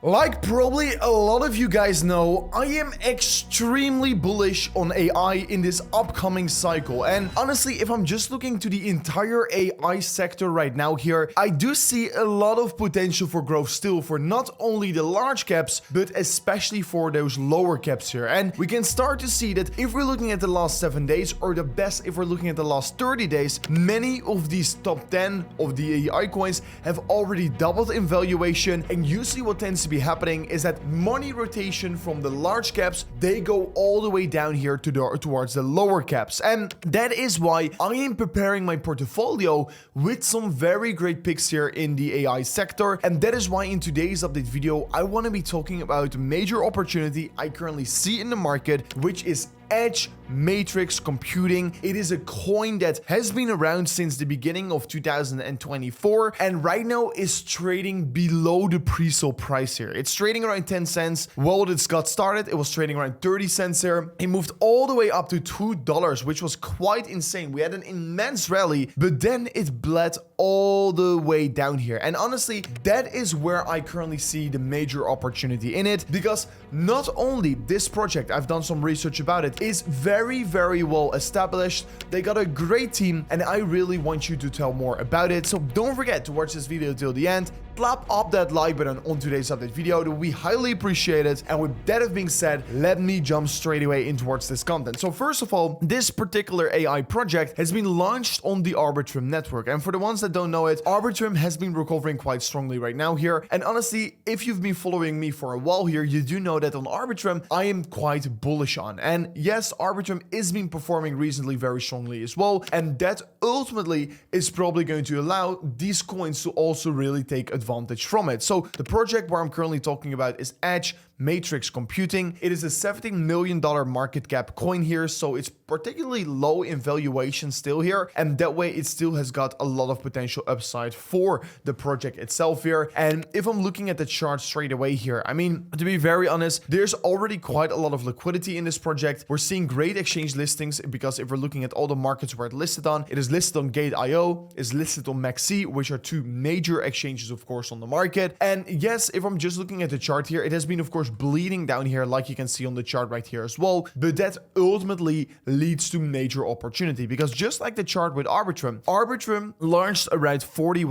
Like probably a lot of you guys know, I am extremely bullish on AI in this upcoming cycle. And honestly, if I'm just looking to the entire AI sector right now here, I do see a lot of potential for growth still for not only the large caps, but especially for those lower caps here. And we can start to see that if we're looking at the last 7 days, or the best if we're looking at the last 30 days, many of these top 10 of the AI coins have already doubled in valuation. And usually what tends to be happening is that money rotation from the large caps, they go all the way down here to towards the lower caps. And that is why I am preparing my portfolio with some very great picks here in the AI sector. And that is why in today's update video, I want to be talking about a major opportunity I currently see in the market, which is Edge Matrix Computing. It is a coin that has been around since the beginning of 2024 and right now is trading below the pre-sale price here. It's trading around 10 cents. Well, it got started, it was trading around 30 cents here. It moved all the way up to $2, which was quite insane. We had an immense rally, but then it bled all the way down here. And honestly, that is where I currently see the major opportunity in it, because not only this project, I've done some research about it, is very well established. They got a great team and I really want you to tell more about it. So don't forget to watch this video till the end. Slap up that like button on today's update video. We highly appreciate it. And with that being said, let me jump straight away in towards this content. So first of all, this particular AI project has been launched on the Arbitrum network. And for the ones that don't know it, Arbitrum has been recovering quite strongly right now here. And honestly, if you've been following me for a while here, you do know that on Arbitrum, I am quite bullish on. And yes, Arbitrum is been performing recently very strongly as well. And that ultimately is probably going to allow these coins to also really take advantage from it. So the project where I'm currently talking about is Edge Matrix Computing. It is a $17 million market cap coin here, so it's particularly low in valuation still here, and that way it still has got a lot of potential upside for the project itself here. And if I'm looking at the chart straight away here, I mean, to be very honest, there's already quite a lot of liquidity in this project. We're seeing great exchange listings, because if we're looking at all the markets where it's listed on, it is listed on Gate.io, is listed on Maxi, which are two major exchanges of course on the market. And yes, if I'm just looking at the chart here, it has been of course bleeding down here, like you can see on the chart right here as well, but that ultimately leads to major opportunity, because just like the chart with Arbitrum launched around 40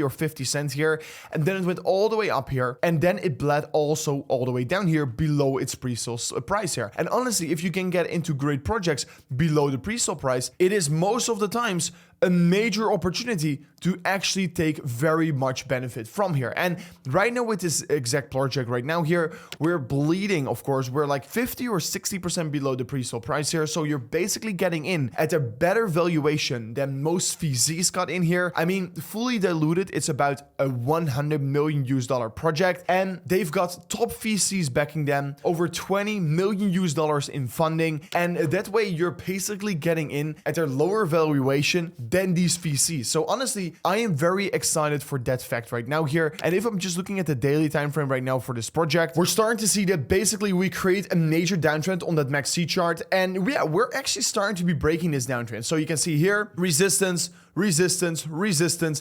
or 50 cents here, and then it went all the way up here, and then it bled also all the way down here below its pre-sale price here. And honestly, if you can get into great projects below the pre-sale price, it is most of the times a major opportunity to actually take very much benefit from here. And right now with this exact project right now here, we're bleeding, of course, we're like 50 or 60% below the pre-sale price here. So you're basically getting in at a better valuation than most VCs got in here. I mean, fully diluted, it's about a $100 million project, and they've got top VCs backing them, over $20 million in funding. And that way you're basically getting in at a lower valuation than these VCs. So honestly, I am very excited for that fact right now here. And if I'm just looking at the daily time frame right now for this project, we're starting to see that basically we create a major downtrend on that MACD chart. And yeah, we're actually starting to be breaking this downtrend. So you can see here, resistance,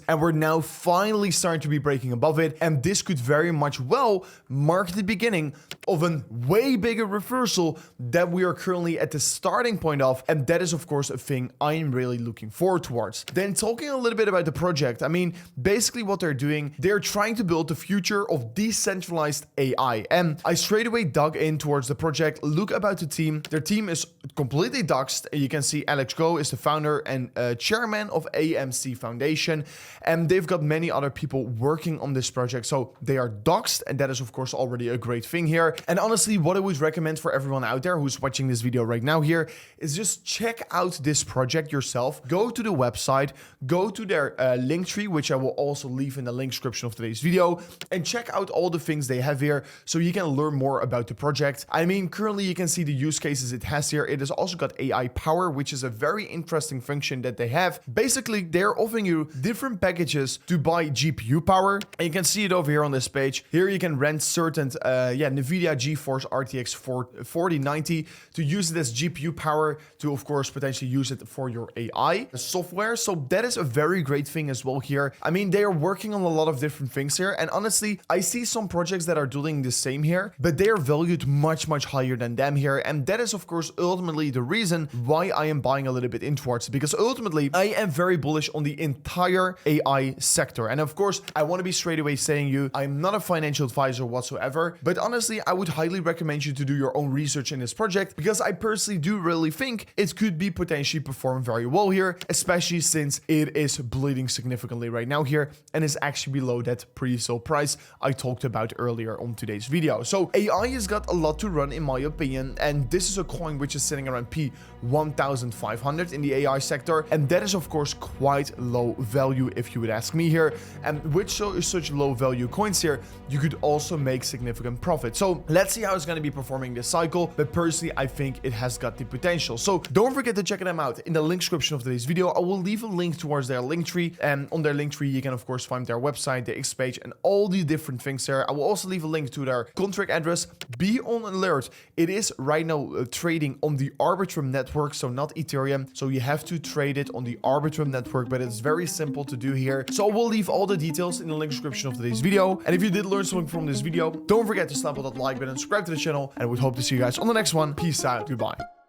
and we're now finally starting to be breaking above it. And this could very much well mark the beginning of a way bigger reversal that we are currently at the starting point of. And that is of course a thing I am really looking forward towards. Then talking a little bit about the project, I mean, basically what they're doing, they're trying to build the future of decentralized AI. And I straight away dug in towards the project, look about the team. Their team is completely doxed. You can see Alex Go is the founder and chairman of AMC Foundation, and they've got many other people working on this project, so they are doxed, and that is of course already a great thing here. And honestly, what I would recommend for everyone out there who's watching this video right now here is just check out this project yourself. Go to the website, go to their link tree, which I will also leave in the link description of today's video, and check out all the things they have here so you can learn more about the project. I mean, currently you can see the use cases it has here. It has also got AI power, which is a very interesting function that they have. Basically, basically they're offering you different packages to buy GPU power, and you can see it over here on this page. Here you can rent certain NVIDIA GeForce RTX 4090 to use it as GPU power to, of course, potentially use it for your AI software. So that is a very great thing as well here. I mean, they are working on a lot of different things here, and honestly, I see some projects that are doing the same here, but they are valued much higher than them here, and that is, of course, ultimately the reason why I am buying a little bit in towards, because ultimately I am very bullish on the entire AI sector. And of course, I want to be straight away saying you, I'm not a financial advisor whatsoever, but honestly, I would highly recommend you to do your own research in this project, because I personally do really think it could be potentially perform very well here, especially since it is bleeding significantly right now here and is actually below that pre-sale price I talked about earlier on today's video. So AI has got a lot to run in my opinion, and this is a coin which is sitting around P1500 in the AI sector, and that is of course quite low value if you would ask me here. And with such low value coins here, you could also make significant profit. So let's see how it's going to be performing this cycle, but personally I think it has got the potential. So don't forget to check them out in the link description of today's video. I will leave a link towards their link tree, and on their link tree you can of course find their website, the X page, and all the different things there. I will also leave a link to their contract address. Be on alert, it is right now trading on the Arbitrum network, so not Ethereum, so you have to trade it on the Arbitrum network, but it's very simple to do here. So I will leave all the details in the link description of today's video, and if you did learn something from this video, don't forget to slap on that like button, subscribe to the channel, and we hope to see you guys on the next one. Peace out, goodbye.